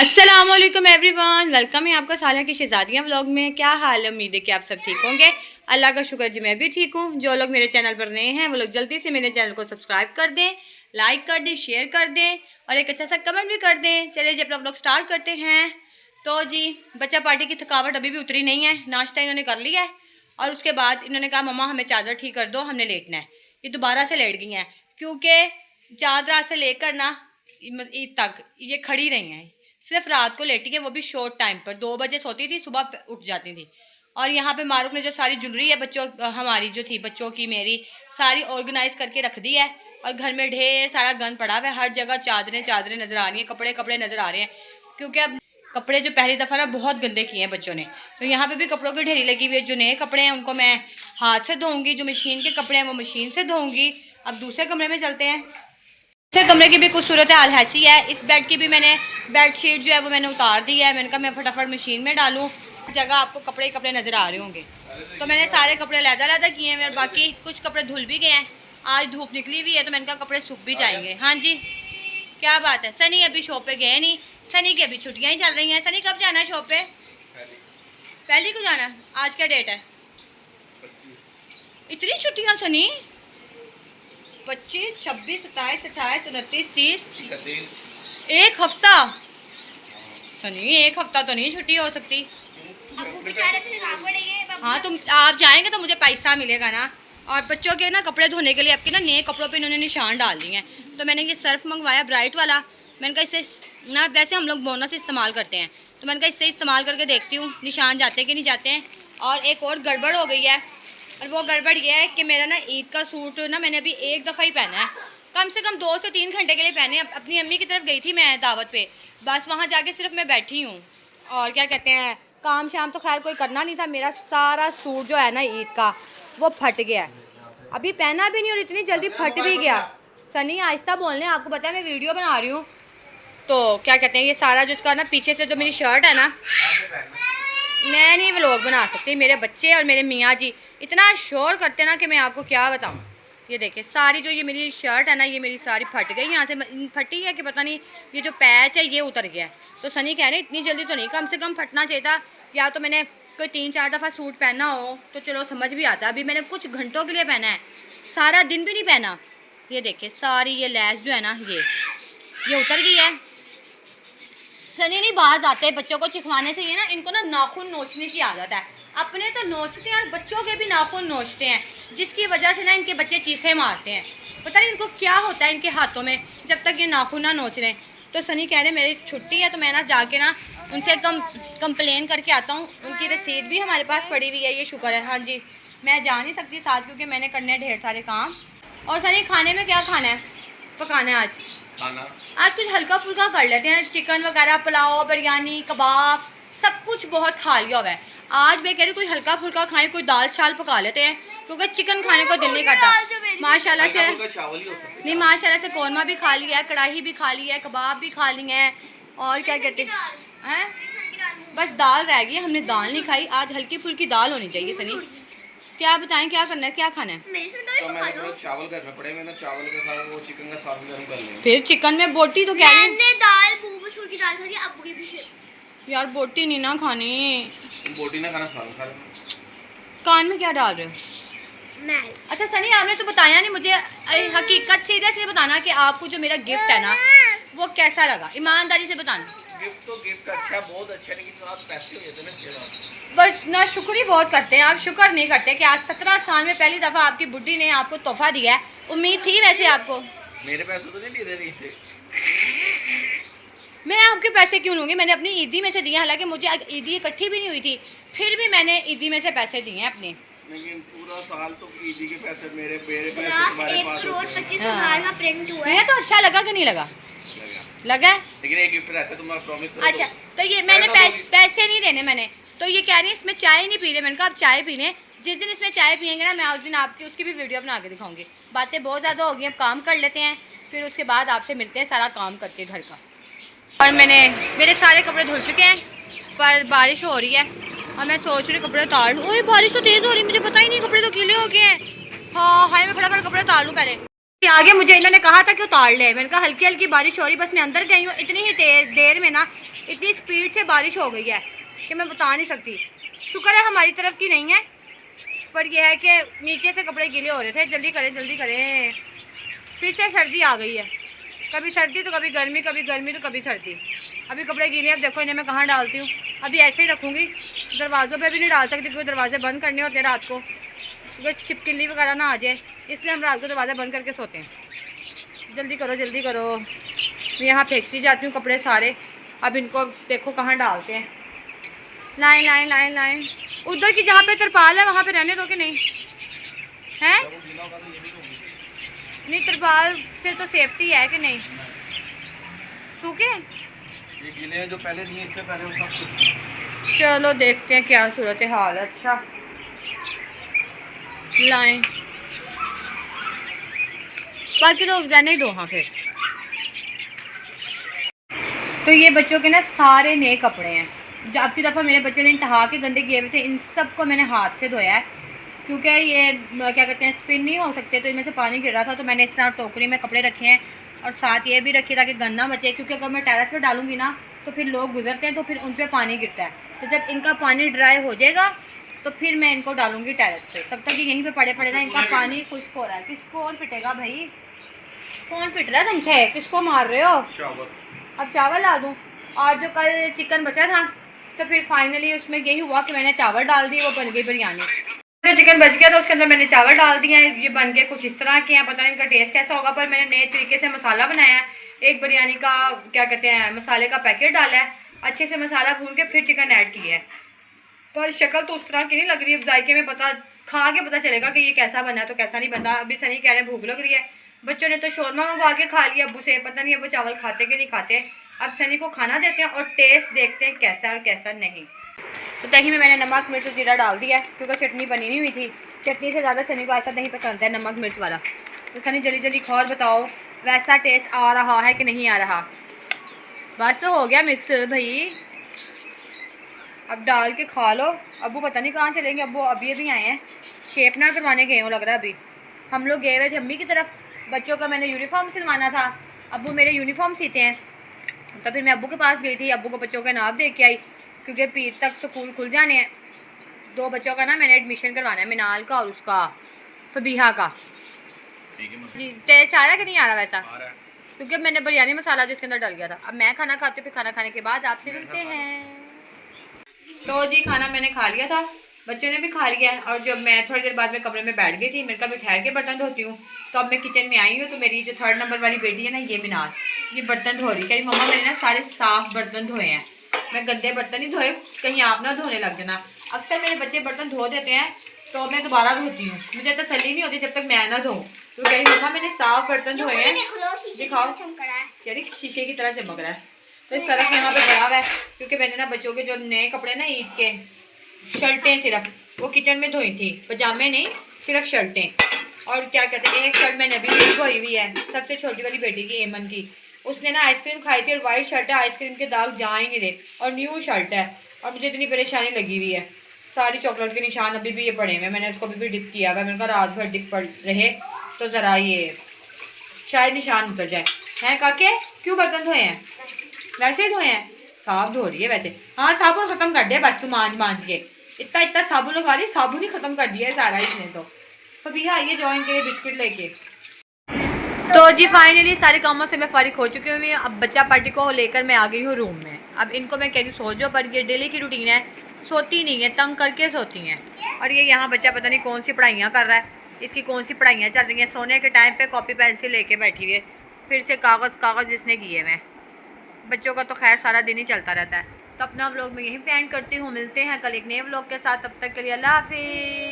अस्सलामुअलैकुम everyone, welcome है आपका सालिया की शहजादियाँ व्लॉग में। क्या हाल है? उम्मीद है कि आप सब ठीक होंगे। अल्लाह का शुक्र जी मैं भी ठीक हूँ। जो लोग मेरे चैनल पर नए हैं वो लोग जल्दी से मेरे चैनल को सब्सक्राइब कर दें, लाइक कर दें, शेयर कर दें और एक अच्छा सा कमेंट भी कर दें। चलिए जी अपना व्लॉग स्टार्ट करते हैं। तो जी बच्चा पार्टी की थकावट अभी भी उतरी नहीं है। नाश्ता इन्होंने कर लिया है और उसके बाद इन्होंने कहा मम्मा हमें चादर ठीक कर दो, हमने लेटना है। ये दोबारा से लेट गई हैं क्योंकि चादर से लेकर ना ईद तक ये खड़ी रही हैं। सिर्फ रात को लेटी है, वो भी शॉर्ट टाइम पर। 2 बजे सोती थी, सुबह उठ जाती थी। और यहाँ पे मारूफ ने जो सारी ज्वेलरी है बच्चों हमारी जो थी बच्चों की मेरी सारी ऑर्गेनाइज करके रख दी है। और घर में ढेर सारा गंद पड़ा हुआ है, हर जगह चादरें चादरें नज़र आ रही हैं, कपड़े कपड़े नज़र आ रहे हैं। क्योंकि अब कपड़े जो पहली दफ़ा ना बहुत गंदे किए हैं बच्चों ने, तो यहाँ पे भी कपड़ों की ढेरी लगी हुई है। जो नए कपड़े हैं उनको मैं हाथ से धोऊंगी, जो मशीन के कपड़े हैं वो मशीन से धोऊंगी। अब दूसरे कमरे में चलते हैं। दूसरे कमरे की भी कुछ सूरत हाल ऐसी है। इस बेड की भी मैंने बेडशीट जो है वो मैंने उतार दी है। मैंने कहा मैं फटाफट मशीन में डालूँ, जगह आपको कपड़े कपड़े नज़र आ रहे होंगे। तो मैंने सारे कपड़े अलग-अलग किए हैं और बाकी कुछ कपड़े धुल भी गए हैं। आज धूप निकली हुई है तो मैंने कहा कपड़े सूख भी जाएंगे। हाँ जी क्या बात है। सनी अभी शॉप पे गए नहीं, सनी की अभी छुट्टियाँ ही चल रही हैं। सनी कब जाना है शॉप पे? पहली को जाना। आज क्या डेट है? 25। इतनी छुट्टियाँ सनी? 25, 26, 27, 28, 29, 30, 1 हफ्ता। सनी 1 हफ्ता तो नहीं छुट्टी हो सकती। हाँ तुम आप जाएंगे तो मुझे पैसा मिलेगा ना। और बच्चों के ना कपड़े धोने के लिए आपके ना नए कपड़ों पे इन्होंने निशान डाल दिए हैं। तो मैंने ये सर्फ मंगवाया ब्राइट वाला। मैंने कहा इससे ना वैसे हम लोग बोनस इस्तेमाल करते हैं, तो मैंने कहा इससे इस्तेमाल करके देखती हूँ निशान जाते कि नहीं जाते हैं। और एक और गड़बड़ हो गई है, और वो गड़बड़ ये है कि मेरा ना ईद का सूट ना मैंने अभी एक दफ़ा ही पहना है। कम से कम 2 से 3 घंटे के लिए पहने। अपनी अम्मी की तरफ गई थी मैं दावत पे, बस वहाँ जाके सिर्फ मैं बैठी हूँ। और क्या कहते हैं काम शाम तो खैर कोई करना नहीं था। मेरा सारा सूट जो है ना ईद का वो फट गया है, अभी पहना भी नहीं और इतनी जल्दी फट भी गया। सनी आहिस्ता बोलने, आपको पता है मैं वीडियो बना रही हूँ। तो क्या कहते हैं ये सारा जो इसका ना पीछे से जो मेरी शर्ट है ना, मैं नहीं व्लॉग बना सकती। मेरे बच्चे और मेरे मियाँ जी इतना शोर करते ना कि मैं आपको क्या बताऊँ। ये देखिए सारी जो ये मेरी शर्ट है ना ये मेरी सारी फट गई। यहाँ से फटी है कि पता नहीं ये जो पैच है ये उतर गया है। तो सनी कह रहे इतनी जल्दी तो नहीं, कम से कम फटना चाहिए था। या तो मैंने कोई 3-4 दफ़ा सूट पहना हो तो चलो समझ भी आता। अभी मैंने कुछ घंटों के लिए पहना है, सारा दिन भी नहीं पहना। ये देखिए सारी ये लैस जो है ना ये उतर गई है। सनी नहीं बाहर आते बच्चों को चिखवाने से, ये ना इनको ना नाखून नोचने की आदत है। अपने तो नोचते हैं और बच्चों के भी नाखून नोचते हैं, जिसकी वजह से ना इनके बच्चे चीखे मारते हैं। पता नहीं इनको क्या होता है इनके हाथों में जब तक ये नाखून ना नोच रहे। तो सनी कह रहे मेरी छुट्टी है तो मैं ना जाके ना उनसे कंप्लेन करके आता हूँ। उनकी रसीद भी हमारे पास पड़ी हुई है, ये शुक्र है। हाँ जी मैं जा नहीं सकती साथ क्योंकि मैंने करने ढेर सारे काम। और सनी खाने में क्या खाना है पकाना है आज कुछ हल्का फुल्का कर लेते हैं। चिकन वगैरह, पुलाव, बिरयानी, कबाब सब कुछ बहुत खा लिया हुआ है। आज मैं कह रही कोई हल्का फुल्का खाएं, कोई दाल चावल पका लेते हैं क्योंकि चिकन खाने को दिल नहीं करता। माशाल्लाह से नहीं, माशाल्लाह से कौरमा भी खा लिया है, कढ़ाई भी खा लिया है, कबाब भी खा लिए हैं। और क्या कहते हैं बस दाल रह गई है, हमने दाल नहीं खाई। आज हल्की फुल्की दाल होनी चाहिए। सनी क्या बताएं क्या करना है, क्या खाना है? तो मैंने चावल घर में पड़े, मैंने चावल के साथ वो चिकन का सालन गरम कर लिया। फिर चिकन में बोटी तो क्या मैंने दाल मसूर की दाल खाई, अब की भी यार बोटी नहीं ना खानी। बोटी ना खाना, सालन खा लेना। कान में क्या डाल रहे हो? मैल। अच्छा सनी आपने तो बताया नहीं मुझे, हकीकत सीधे बताना कि आपको जो मेरा गिफ्ट है ना वो कैसा लगा, ईमानदारी से बताना। गिफ्ट तो गिफ्ट अच्छा, बहुत अच्छा, लेकिन जो आप पैसे हो जाते हैं बस ना शुक्र ही बहुत करते हैं। आप शुक्र नहीं करते कि आज 17 साल में पहली दफ़ा आपकी बुड्ढी ने आपको तोहफा दिया है। उम्मीद थी वैसे आपको? मेरे पैसे तो नहीं दिए थे थे। मैं आपके पैसे क्यों लूँगी? मैंने अपनी ईदी में से दिए, हालांकि मुझे ईदी इकट्ठी भी नहीं हुई थी, फिर भी मैंने ईदी में से पैसे दिए हैं अपने। लेकिन पूरा साल तो ईदी के पैसे मेरे पैसे तुम्हारे पास 1,25,000 का प्रिंट हुआ है। ये तो अच्छा लगा कि नहीं लगा? लगा है, लेकिन एक गिफ्ट रहता है, तुम प्रॉमिस करो। अच्छा तो ये मैंने पैसे नहीं देने मैंने, तो ये कह रही है इसमें चाय नहीं पी रहे। मैंने कहा आप चाय पी लें, जिस दिन इसमें चाय पियेंगे ना मैं उस दिन आपकी उसकी भी वीडियो बना के दिखाऊंगी। बातें बहुत ज़्यादा हो गई, अब काम कर लेते हैं, फिर उसके बाद आपसे मिलते हैं सारा काम करके घर का। और मेरे सारे कपड़े धुल चुके हैं पर बारिश हो रही है और मैं सोच रही कपड़े उतार लूँ। ओए बारिश तो तेज़ हो रही है, मुझे पता ही नहीं, कपड़े तो गीले हो गए हैं। हाँ हाय मैं फटाफट कपड़े उतार लूँ पहले। आगे मुझे इन्होंने कहा था कि उतार ले, मैंने कहा हल्की हल्की बारिश हो रही, बस मैं अंदर गई हूँ, इतनी ही देर में ना इतनी स्पीड से बारिश हो गई है कि मैं बता नहीं सकती। शुक्र है हमारी तरफ की नहीं है, पर यह है कि नीचे से कपड़े गीले हो रहे थे। जल्दी करें जल्दी करें, फिर से सर्दी आ गई है, कभी सर्दी तो कभी गर्मी, कभी गर्मी तो कभी सर्दी। अभी कपड़े गीले, अब देखो इन्हें मैं कहाँ डालती हूँ, अभी ऐसे ही रखूँगी, दरवाज़ों पे भी नहीं डाल सकती क्योंकि दरवाजे बंद करने होते हैं रात को, क्योंकि छिपकली वगैरह ना आ जाए, इसलिए हम रात को दरवाज़ा बंद करके सोते हैं। जल्दी करो जल्दी करो, मैं यहाँ फेंकती जाती हूँ कपड़े सारे। अब इनको देखो कहाँ डालते हैं, लाइन लाइन लाइन लाइन, उधर की जहाँ पे तिरपाल है वहाँ पे रहने दो कि नहीं है? नहीं, तिरपाल से तो सेफ्टी है कि नहीं? सूखे ये गीले हैं जो पहले दिए, इससे पहले वो सब कुछ। चलो देखते हैं क्या सूरत हाल है। अच्छा लाएं, बाकी लोग रहने ही दो। हाँ फिर तो ये बच्चों के ना सारे नए कपड़े हैं, जो अब की दफ़ा मेरे बच्चों ने इंतहा के गंदे किए हुए थे, इन सब को मैंने हाथ से धोया है, क्योंकि ये क्या कहते हैं स्पिन नहीं हो सकते, तो इनमें से पानी गिर रहा था, तो मैंने इस तरह टोकरी में कपड़े रखे हैं और साथ ये भी रखी ताकि गंदा बचे, क्योंकि अगर मैं टेरेस पर डालूंगी ना तो फिर लोग गुजरते हैं तो फिर उन पर पानी गिरता है। तो जब इनका पानी ड्राई हो जाएगा तो फिर मैं इनको डालूंगी टेरेस पे, तब तक ये यहीं पे पड़े पड़े ना, इनका पानी खुश्क हो रहा है। किसको और पिटेगा भाई, कौन पिट रहा है तुमसे, किसको मार रहे हो? अब चावल ला दूँ, और जो कल चिकन बचा था तो फिर फाइनली उसमें यही हुआ कि मैंने चावल डाल दिए, वो बन गई बिरयानी। जो चिकन बच गया तो उसके अंदर मैंने चावल डाल दिए हैं, ये बन के कुछ इस तरह के हैं, पता नहीं इनका टेस्ट कैसा होगा, पर मैंने नए तरीके से मसाला बनाया है। एक बिरयानी का क्या कहते हैं मसाले का पैकेट डाला है, अच्छे से मसाला भून के फिर चिकन ऐड किया है, पर शक्ल तो उस तरह की नहीं लग रही है, जायके में पता खा के पता चलेगा कि ये कैसा बना है तो कैसा नहीं बना। अभी सनी कह रहे हैं भूख लग रही है, बच्चों ने तो शोरमा मंगवा के खा लिया अब्बू से, पता नहीं अब वो चावल खाते कि नहीं खाते। अब सनी को खाना देते हैं और टेस्ट देखते हैं कैसा और कैसा नहीं। तो दही में मैंने नमक मिर्च जीरा डाल दिया है क्योंकि चटनी बनी नहीं हुई थी, चटनी से ज़्यादा सनी को ऐसा दही पसंद है नमक मिर्च वाला। तो सनी जल्दी जल्दी खाओ और बताओ वैसा टेस्ट आ रहा है कि नहीं आ रहा। बस हो गया मिक्स भाई, अब डाल के खा लो। अब्बू पता नहीं कहाँ चलेंगे, अब्बू अभी अभी आए हैं, शेप ना करवाने गए हो लग रहा है। अभी हम लोग गए हुए थे अम्मी की तरफ, बच्चों का मैंने यूनिफॉर्म सिलवाना था, अब्बू मेरे यूनिफॉर्म सीते हैं, तो फिर मैं अब्बू के पास गई थी, अब्बू को बच्चों के नाम दे के आई, क्योंकि पीर तक स्कूल खुल जाने हैं। 2 बच्चों का ना मैंने एडमिशन करवाना है, मिनाल का और उसका फबीहा का। जी टेस्ट आ रहा है कि नहीं आ रहा वैसा? क्योंकि मैंने बिरयानी मसाला जिसके अंदर डल गया था। अब मैं खाना खाती हूँ, फिर खाना खाने के बाद आपसे मिलते हैं। तो जी खाना मैंने खा लिया था, बच्चों ने भी खा लिया है, और जब मैं थोड़ी देर बाद में कमरे में बैठ गई थी, मेरे कभी ठहर के बर्तन धोती हूँ, तो अब मैं किचन में आई हूँ। तो मेरी जो 3rd नंबर वाली बेटी है ना, ये मिनाल, ये बर्तन धो रही है। मम्मा मैंने ना सारे साफ़ बर्तन धोए हैं, मैं गंदे बर्तन ही धोए, कहीं आप ना धोने लग जाना। अक्सर मेरे बच्चे बर्तन धो देते हैं तो मैं दोबारा धोती हूँ, मुझे तसल्ली नहीं होती जब तक मैं ना धोऊँ। तो कहीं मम्मा मैंने साफ़ बर्तन धोए हैं, दिखाओ, यानी शीशे की तरह चमक रहा है। तो इस सरफ यहाँ पे पड़ा हुआ है, क्योंकि मैंने ना बच्चों के जो नए कपड़े ना ईद के, शर्टें सिर्फ वो किचन में धोई थी, पजामे नहीं, सिर्फ शर्टें। और क्या कहते हैं एक शर्ट मैंने अभी भी धोई हुई है, सबसे छोटी वाली बेटी की, एमन की, उसने ना आइसक्रीम खाई थी और वाइट शर्ट है, आइसक्रीम के दाग जा ही नहीं रहे, और न्यू शर्ट है, और मुझे इतनी परेशानी लगी हुई है, सारी चॉकलेट के निशान अभी भी ये पड़े हुए हैं। मैंने उसको अभी भी डिप किया हुआ है, मैंने कहा रात भर डिप पड़ रहे तो ज़रा ये शायद निशान उतर जाए। हैं काके क्यों बर्तन धोए हैं? वैसे ही धोए हैं, साफ धो रही है वैसे। हाँ साबुन ख़त्म कर दिया बस, तू मांझ के इतना इतना साबुन लगा रही, साबुन ही ख़त्म कर दिया है सारा इसने। तो फबीहा आइए जाओ इनके लिए बिस्किट लेके। तो जी फाइनली सारे कामों से मैं फारिग हो चुकी हूँ। अब बच्चा पार्टी को लेकर मैं आ गई हूँ रूम में। अब इनको मैं कह रही सो जाओ, पर ये डेली की रूटीन है, सोती नहीं है, तंग करके सोती हैं। और ये यहाँ बच्चा पता नहीं कौन सी पढ़ाइयाँ कर रहा है, इसकी कौन सी पढ़ाइयाँ चल रही हैं। सोने के टाइम पे कॉपी पेंसिल लेके बैठी हुई है, फिर से कागज़ जिसने किए हुए। बच्चों का तो खैर सारा दिन ही चलता रहता है। तो अपना व्लॉग मैं यहीं पे एंड करती हूँ, मिलते हैं कल एक नए व्लॉग के साथ, तब तक के लिए अल्लाह हाफिज़।